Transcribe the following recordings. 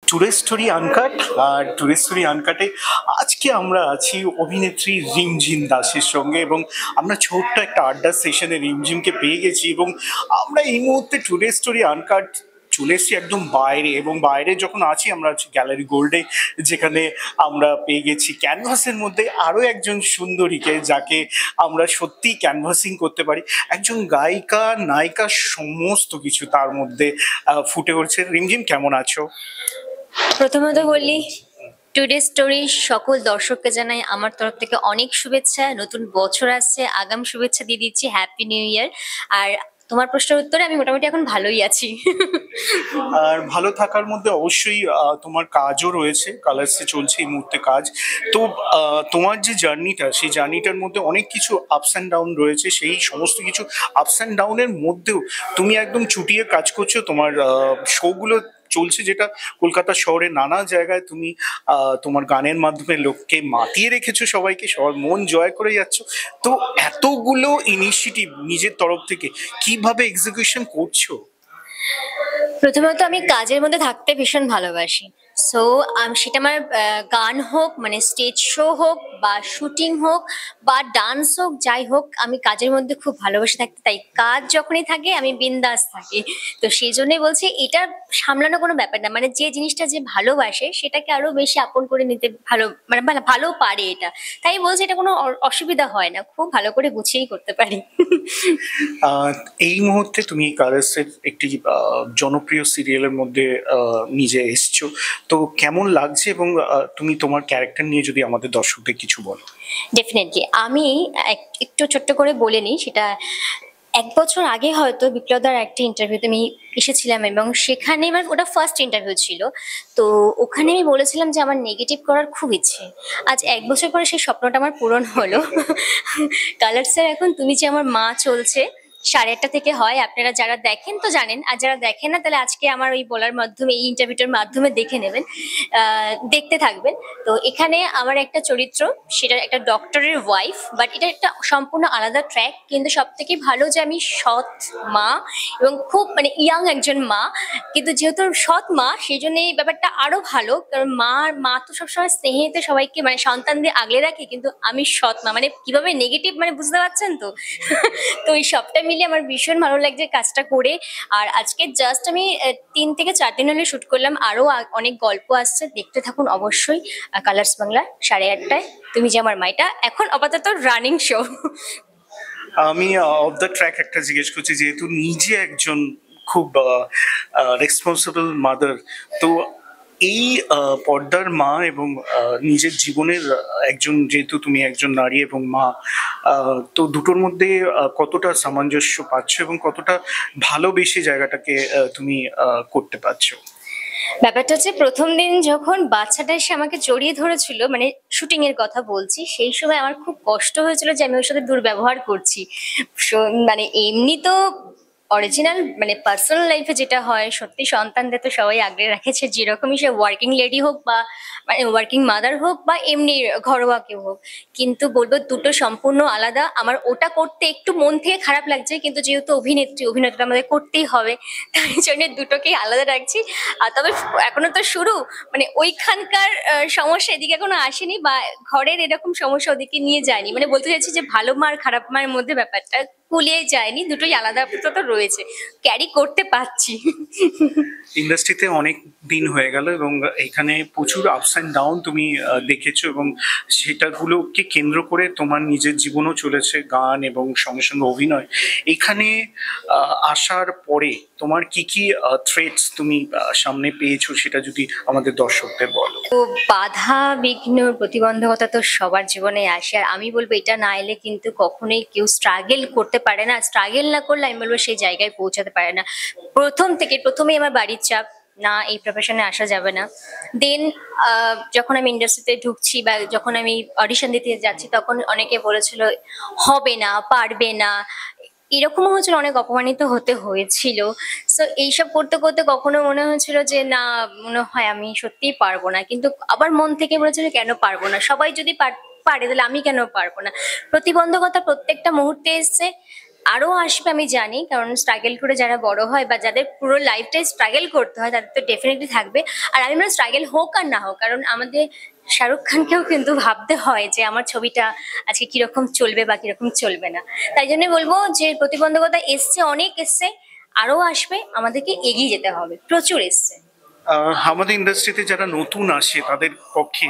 Today story uncut. আর today story আনকাটে আজকে আমরা আছি অভিনেত্রী রিমঝিম দাসের সঙ্গে, এবং আমরা ছোট্ট একটা আড্ডা সেশনে রিমঝিমকে পেয়ে গেছি। এবং আমরা এই মুহূর্তে টুডে স্টোরি আনকাট চলে এসেছি একদম বাইরে, এবং বাইরে যখন আছি আমরা আছি গ্যালারি গোল্ডে, যেখানে আমরা পেয়ে গেছি ক্যানভাসের মধ্যে আরো একজন সুন্দরীকে, যাকে আমরা সত্যি ক্যানভাসিং করতে পারি। একজন গায়িকা, নায়িকা, সমস্ত কিছু তার মধ্যে ফুটে উঠছে। রিমঝিম, কেমন আছো? প্রথমত বলি, টুডে স্টোরি সকল দর্শককে জানাই আমার তরফ থেকে অনেক শুভেচ্ছা। নতুন বছর আসছে, আগাম শুভেচ্ছা দিয়ে দিচ্ছি, হ্যাপি নিউ ইয়ার। আর তোমার প্রশ্নের উত্তরে আমি মোটামুটি এখন ভালোই আছি। আর ভালো থাকার মধ্যে অবশ্যই তোমার কাজও রয়েছে, কালার্সে চলছে এই মুহূর্তে কাজ। তো তোমার যে জার্নিটা, সেই জার্নিটার মধ্যে অনেক কিছু আপস অ্যান্ড ডাউন রয়েছে। সেই সমস্ত কিছু আপস অ্যান্ড ডাউনের মধ্যেও তুমি একদম চুটিয়ে কাজ করছো। তোমার শোগুলো চলছে, যেটা কলকাতা শহরে নানা জায়গায় তুমি তোমার গানের মাধ্যমে লোককে মাতিয়ে রেখেছো, সবাইকে, সবার মন জয় করে যাচ্ছ। তো এতগুলো ইনিশিয়েটিভ নিজের তরফ থেকে কিভাবে এক্সিকিউশন করছো? প্রথমত আমি কাজের মধ্যে থাকতে ভীষণ ভালোবাসি। সো সেটা আমার গান হোক, মানে স্টেজ শো হোক, বা শুটিং হোক, বা ডান্স হোক, যাই হোক, আমি কাজের মধ্যে খুব ভালোবাসি থাকতে। তাই কাজ যখনই থাকে আমি বিন্দাস থাকি। তো সেই জন্যই বলছি, এটা সামলানো কোনো ব্যাপার না। মানে যে জিনিসটা যে ভালোবাসে সেটাকে আরো বেশি আপন করে নিতে ভালো, মানে ভালো পারে এটা। তাই বলছি, এটা কোনো অসুবিধা হয় না, খুব ভালো করে গুছিয়েই করতে পারি। আহ, এই মুহূর্তে তুমি কালার্সের একটি জনপ্রিয় সিরিয়ালের মধ্যে নিজে এসছো। তো কেমন লাগছে, এবং তুমি তোমার ক্যারেক্টার নিয়ে যদি আমাদের দর্শকদের কিছু বলো। ডেফিনেটলি আমি একটু ছোট্ট করে বলে নিই। সেটা 1 বছর আগে হয়তো বিপ্লবদার একটা ইন্টারভিউতে আমি এসেছিলাম, এবং সেখানে মানে ওটা ফার্স্ট ইন্টারভিউ ছিল। তো ওখানে আমি বলেছিলাম যে আমার নেগেটিভ করার খুব ইচ্ছে। আজ 1 বছর পরে সেই স্বপ্নটা আমার পূরণ হলো। কালার্সের এখন তুমি যে আমার মা চলছে 8:30 থেকে হয়। আপনারা যারা দেখেন তো জানেন, আর যারা দেখেন না তাহলে আজকে আমার ওই বলার মাধ্যমে, এই ইন্টারভিউটার মাধ্যমে দেখে নেবেন, দেখতে থাকবেন। তো এখানে আমার একটা চরিত্র, সেটা একটা ডক্টরের ওয়াইফ, বাট এটা একটা সম্পূর্ণ আলাদা ট্র্যাক। কিন্তু সব থেকে ভালো যে আমি সৎ মা, এবং খুব মানে ইয়াং একজন মা। কিন্তু যেহেতু সৎ মা, সেই জন্য এই ব্যাপারটা আরো ভালো, কারণ মা তো সবসময় স্নেহেতে সবাইকে মানে সন্তানদের আগলে রাখে, কিন্তু আমি সৎ মা, মানে কিভাবে নেগেটিভ, মানে বুঝতে পারছেন তো। তো এই সবটা মিলে আমার ভীষণ ভালো লাগছে কাজটা করে। আর আজকে জাস্ট আমি 3 থেকে 4 দিন হলে শুট করলাম, আরো অনেক গল্প আসছে, দেখতে থাকুন অবশ্যই। কালার্স বাংলা 8:30টায় তুমি যে আমার মাইটা এখন আপাতত রানিং শো। আমি অফ দ্য ট্র্যাক একটা জিজ্ঞেস করছি, যেহেতু নিজে একজন খুব রেসপন্সিবল মাদার, তো এই পর্দার মা এবং নিজের জীবনের একজন, যেহেতু তুমি একজন নারী এবং মা, তো দুটোর মধ্যে কতটা সামঞ্জস্য পাচ্ছ, এবং কতটা ভালোবেসে জায়গাটাকে তুমি করতে পারছো? ব্যাপারটা হচ্ছে, প্রথম দিন যখন বাচ্চাটা এসে আমাকে জড়িয়ে ধরেছিল, মানে শুটিং এর কথা বলছি, সেই সময় আমার খুব কষ্ট হয়েছিল যে আমি ওর সাথে দুর্ব্যবহার করছি। মানে এমনি তো অরিজিনাল, মানে পার্সোনাল লাইফে যেটা হয়, সত্যি সন্তানদের তো সবাই আগলে রাখে, সে যেরকমই সে ওয়ার্কিং লেডি হোক, বা মানে ওয়ার্কিং মাদার হোক, বা এমনি ঘরোয়া কেউ হোক। কিন্তু বলবো দুটো সম্পূর্ণ আলাদা। আমার ওটা করতে একটু মন থেকে খারাপ লাগছে, কিন্তু যেহেতু অভিনেত্রীটা আমাদের করতেই হবে, তাই জন্য দুটোকেই আলাদা রাখছি। আর তবে এখনো তো শুরু, মানে ওইখানকার সমস্যা এদিকে এখনো আসেনি, বা ঘরের এরকম সমস্যা ওদিকে নিয়ে যায়নি। মানে বলতে চাইছি যে ভালো মার খারাপ মায়ের মধ্যে ব্যাপারটা গুলিয়ে যায়নি, দুটোই আলাদা আপাতত রয়েছে, ক্যারি করতে পারছি। ইন্ডাস্ট্রিতে অনেক দিন হয়ে গেল, এবং এখানে প্রচুর আপস অ্যান্ড ডাউন তুমি দেখেছো, এবং সেটাগুলোকে কেন্দ্র করে তোমার নিজের জীবনও চলেছে, গান এবং সঙ্গে সঙ্গে অভিনয়। এখানে আসার পরে তোমার কি কি থ্রেটস তুমি সামনে পেয়েছো, সেটা যদি আমাদের দর্শকদের বলো। তো বাধা বিঘ্ন প্রতিবন্ধকতা তো সবার জীবনে আসে, আর আমি বলবো এটা না এলে কিন্তু কখনোই কেউ স্ট্রাগল করতে পারে না। স্ট্রাগল না করলে আমি বলবো সেই জায়গায় পৌঁছাতে পারে না। প্রথমেই আমার বাড়ির চাপ, না এই প্রফেশনে আসা যাবে না। দেন যখন আমি ইন্ডাস্ট্রিতে ঢুকছি, বা যখন আমি অডিশন দিতে যাচ্ছি, তখন অনেকে বলেছিল হবে না, পারবে না, এরকমও হয়েছিল, অনেক অপমানিত হতে হয়েছিল। তো এইসব করতে করতে কখনো মনে হয়েছিল যে না, মনে হয় আমি সত্যিই পারবো না, কিন্তু আবার মন থেকে বলেছিল কেন পারবো না, সবাই যদি পারে তাহলে আমি কেন পারবো না। প্রতিবন্ধকতা প্রত্যেকটা মুহূর্তে এসছে, আরো আসবে আমি জানি, কারণ স্ট্রাগল করে যারা বড় হয় বা যাদের পুরো লাইফটাই স্ট্রাগল করতে হয় তাদের তো ডেফিনেটলি থাকবে। আর আমি মানে স্ট্রাগল হোক আর না হোক, কারণ আমাদের শাহরুখ খানকেও কিন্তু ভাবতে হয় যে আমার ছবিটা আজকে কিরকম চলবে বা কিরকম চলবে না। তাই জন্য বলবো যে প্রতিবন্ধকতা এসছে, অনেক এসছে, আরো আসবে, আমাদেরকে এগিয়ে যেতে হবে, প্রচুর এসছে। আমাদের ইন্ডাস্ট্রিতে যারা নতুন আসে তাদের পক্ষে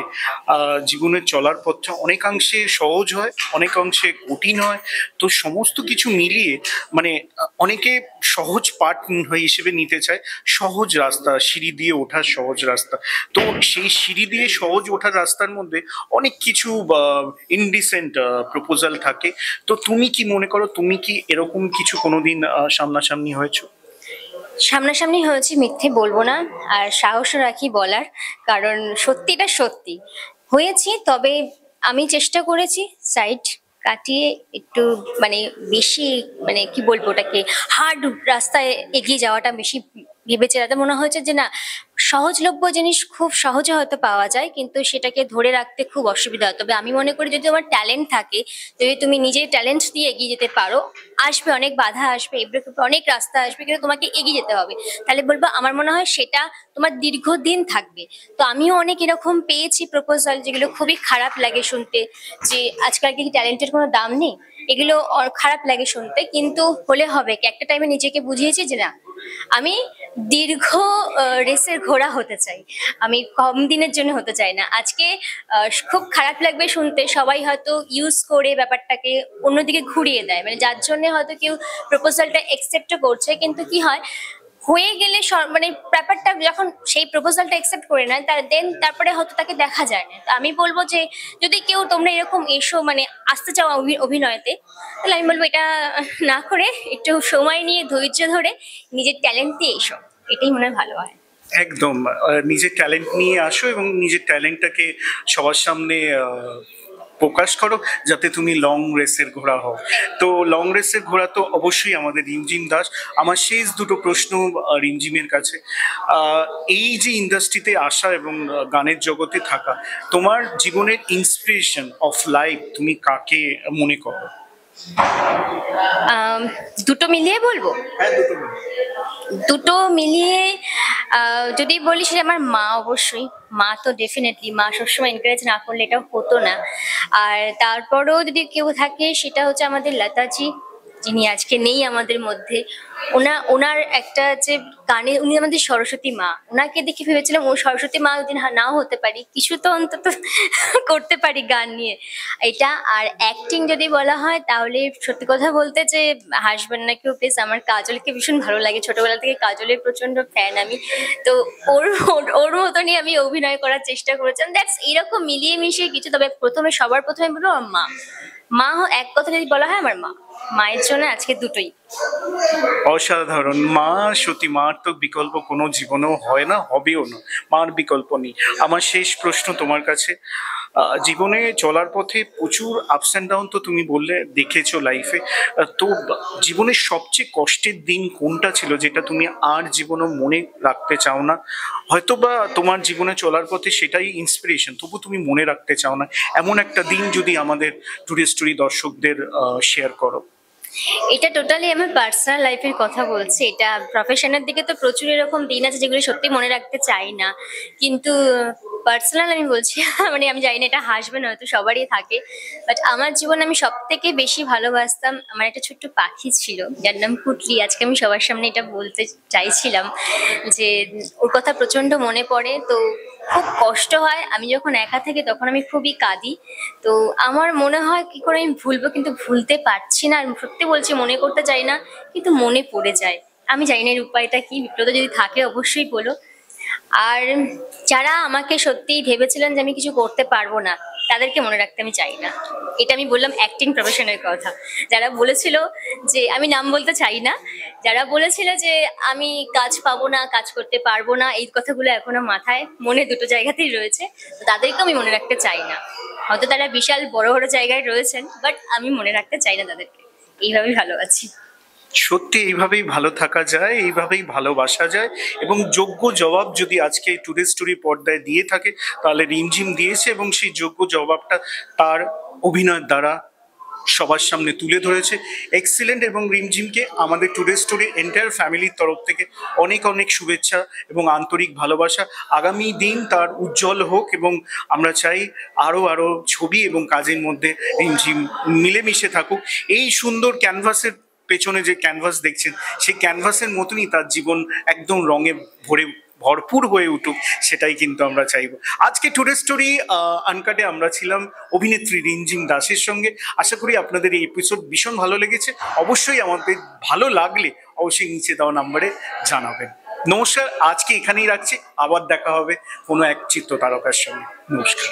জীবনের চলার পথটা অনেকাংশে সহজ হয়, অনেকাংশে কঠিন হয়। তো সমস্ত কিছু মিলিয়ে মানে অনেকে সহজ পাঠ হিসেবে নিতে চায় সহজ রাস্তা, সিঁড়ি দিয়ে ওঠার সহজ রাস্তা। তো সেই সিঁড়ি দিয়ে সহজ ওঠার রাস্তার মধ্যে অনেক কিছু ইনডিসেন্ট প্রপোজাল থাকে। তো তুমি কি মনে করো, তুমি কি এরকম কিছু কোনোদিন সামনাসামনি হয়েছো? সামনাসামনি হয়েছে, মিথ্যে বলবো না, আর সাহসও রাখি বলার, কারণ সত্যিটা সত্যি হয়েছি। তবে আমি চেষ্টা করেছি সাইড কাটিয়ে একটু মানে বেশি মানে কি বলবো ওটাকে, হার্ড রাস্তায় এগিয়ে যাওয়াটা বেশি ভেবেছে। তাতে মনে হয়েছে যে না, সহজলভ্য জিনিস খুব সহজে হয়তো পাওয়া যায়, কিন্তু সেটাকে ধরে রাখতে খুব অসুবিধা হয়। তবে আমি মনে করি যদি তোমার ট্যালেন্ট থাকে, যদি তুমি নিজের ট্যালেন্ট দিয়ে এগিয়ে যেতে পারো, আসবে অনেক বাধা, আসবে এবড়ে খেবড়ে অনেক রাস্তা আসবে, কিন্তু তোমাকে এগিয়ে যেতে হবে। তাহলে বলবো আমার মনে হয় সেটা তোমার দীর্ঘদিন থাকবে। তো আমিও অনেক এরকম পেয়েছি প্রপোজাল যেগুলো খুবই খারাপ লাগে শুনতে, যে আজকাল কি ট্যালেন্টের কোনো দাম নেই, এগুলো খারাপ লাগে শুনতে, কিন্তু হলে হবে কি, একটা টাইমে নিজেকে বুঝিয়েছি যে না, আমি দীর্ঘ রেসের ঘোড়া হতে চাই, আমি কম দিনের জন্য হতে চাই না। আজকে খুব খারাপ লাগবে শুনতে, সবাই হয়তো ইউজ করে ব্যাপারটাকে অন্যদিকে ঘুরিয়ে দেয়, মানে যার জন্য হয়তো কেউ প্রপোজালটা একসেপ্টও করছে, কিন্তু কি হয়, হয়ে গেলে মানে ব্যাপারটা যখন সেই প্রপোজালটা একসেপ্ট করে নেয়, দেন তারপরে হয়তো তাকে দেখা যায় না। তো আমি বলবো যে যদি কেউ তোমরা এরকম এসো মানে আসতে চাও অভিনয়তে, তাহলে আমি বলবো এটা না করে একটু সময় নিয়ে ধৈর্য ধরে নিজের ট্যালেন্ট দিয়ে এসো, এটাই মনে হয় ভালো হয়। একদম নিজের ট্যালেন্ট নিয়ে আসো এবং নিজের ট্যালেন্টটাকে সবার সামনে প্রকাশ করো, যাতে তুমি লং রেসের ঘোড়া হও। তো লং রেসের ঘোড়া তো অবশ্যই আমাদের রিমঝিম দাস। আমার শেষ দুটো প্রশ্ন রিমঝিমের কাছে। আহ, এই যে ইন্ডাস্ট্রিতে আসা এবং গানের জগতে থাকা, তোমার জীবনের ইন্সপিরেশন অফ লাইফ তুমি কাকে মনে করো? আম, দুটো মিলিয়ে বলবো। হ্যাঁ, দুটো। দুটো মিলিয়ে যদি বলি, সেটা আমার মা অবশ্যই। মা তো ডেফিনেটলি, মা সবসময় এনকারেজ না করলে এটা হতো না। আর তারপরেও যদি কেউ থাকে সেটা হচ্ছে আমাদের লতাজি, যিনি আজকে নেই আমাদের মধ্যে। ওনার একটা যে গানে, উনি আমাদের সরস্বতী মা, ওনাকে দেখে ভেবেছিলাম ও সরস্বতী মা যদি নাও হতে পারি, কিছু তো অন্তত করতে পারি গান নিয়ে এটা। আর অ্যাক্টিং যদি বলা হয়, তাহলে সত্যি কথা বলতে যে হাসবেন না কেউ প্লিজ, আমার কাজলকে ভীষণ ভালো লাগে, ছোটবেলা থেকে কাজলের প্রচন্ড ফ্যান আমি। তো ওর ওর মতনই আমি অভিনয় করার চেষ্টা করেছিলাম, দ্যাটস এইরকম মিলিয়ে মিশিয়ে কিছু। তবে সবার প্রথমে বলবো আমার মা। মা এক কথা যদি বলা হয়, আমার মা, মায়ের জন্য আজকে দুটোই। অসাধারণ। মা, সত্যি মার তো বিকল্প কোনো জীবনেও হয় না, হবেও না। মার বিকল্প নেই। আমার শেষ প্রশ্ন তোমার কাছে, জীবনে চলার পথে প্রচুর আপস অ্যান্ড ডাউন তো তুমি বললে দেখেছো লাইফে। তো জীবনের সবচেয়ে কষ্টের দিন কোনটা ছিল, যেটা তুমি আর জীবনে মনে রাখতে চাও না? হয়তো বা তোমার জীবনে চলার পথে সেটাই ইন্সপিরেশন, তবু তুমি মনে রাখতে চাও না, এমন একটা দিন যদি আমাদের টুডে স্টোরি দর্শকদের শেয়ার করো। এটা টোটালি আমার পার্সোনাল লাইফের কথা বলছি, এটা প্রফেশনের দিকে তো প্রচুর এরকম দিন আছে যেগুলো সত্যি মনে রাখতে চাই না, কিন্তু পার্সোনাল আমি বলছি। মানে আমি জানি না এটা হাসবেন, হয়তো সবারই থাকে, বাট আমার জীবনে আমি সব থেকে বেশি ভালোবাসতাম, আমার একটা ছোট্ট পাখি ছিল যার নাম পুটলি। আজকে আমি সবার সামনে এটা বলতে চাইছিলাম যে ওর কথা প্রচন্ড মনে পড়ে। তো খুব কষ্ট হয়, আমি যখন একা থাকি তখন আমি খুবই কাঁদি। তো আমার মনে হয় কি করে আমি ভুলবো, কিন্তু ভুলতে পারছি না। আর সত্যি বলছি, মনে করতে চাই না, কিন্তু মনে পড়ে যায়। আমি জানি না এর উপায়টা কি, বিপ্লতা যদি থাকে অবশ্যই বলো। আর যারা আমাকে সত্যিই ভেবেছিলেন যে আমি কিছু করতে পারবো না, তাদেরকে মনে রাখতে আমি চাই না। এটা আমি বললাম অ্যাক্টিং প্রফেশনের কথা। যারা বলেছিল যে, আমি নাম বলতে চাই না, যারা বলেছিল যে আমি কাজ পাবো না, কাজ করতে পারবো না, এই কথাগুলো এখনো মাথায় মনে দুটো জায়গাতেই রয়েছে। তো তাদেরকে আমি মনে রাখতে চাই না। হয়তো তারা বিশাল বড় বড় জায়গায় রয়েছেন, বাট আমি মনে রাখতে চাই না তাদেরকে। এইভাবেই ভালো আছি। সত্যি এইভাবেই ভালো থাকা যায়, এইভাবেই ভালোবাসা যায়। এবং যোগ্য জবাব যদি আজকে টুডে স্টোরি পর্দায় দিয়ে থাকে, তাহলে রিমঝিম দিয়েছে, এবং সেই যোগ্য জবাবটা তার অভিনয়ের দ্বারা সবার সামনে তুলে ধরেছে। এক্সিলেন্ট এবং রিমঝিমকে আমাদের টুডে স্টোরি এন্টায়ার ফ্যামিলির তরফ থেকে অনেক অনেক শুভেচ্ছা এবং আন্তরিক ভালোবাসা। আগামী দিন তার উজ্জ্বল হোক এবং আমরা চাই আরও আরও ছবি এবং কাজের মধ্যে রিমঝিম মিলেমিশে থাকুক। এই সুন্দর ক্যানভাসের পেছনে যে ক্যানভাস দেখছেন, সেই ক্যানভাসের মতনই তার জীবন একদম রঙে ভরপুর হয়ে উঠুক, সেটাই কিন্তু আমরা চাইবো। আজকে টুডে স্টোরি আনকাটে আমরা ছিলাম অভিনেত্রী রিমঝিম দাসের সঙ্গে। আশা করি আপনাদের এই এপিসোড ভীষণ ভালো লেগেছে। অবশ্যই আমাদের ভালো লাগলে অবশ্যই নিচে দেওয়া নাম্বারে জানাবেন। নমস্কার, আজকে এখানেই রাখছি, আবার দেখা হবে কোনো এক চিত্র তারকার সঙ্গে। নমস্কার।